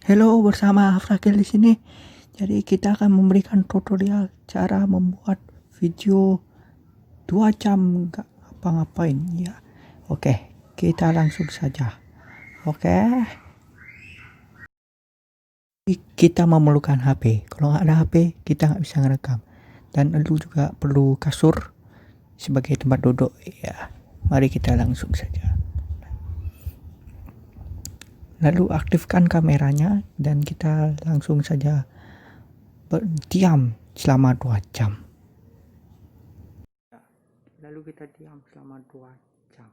Halo, bersama Frakil di sini. Jadi kita akan memberikan tutorial cara membuat video 2 jam nggak ngapa-ngapain ya. Oke, kita langsung saja. Oke. Kita memerlukan HP. Kalau nggak ada HP, kita nggak bisa ngerekam. Dan lu juga perlu kasur sebagai tempat duduk ya. Mari kita langsung saja. Lalu aktifkan kameranya dan kita langsung saja berdiam selama 2 jam. Lalu kita diam selama 2 jam.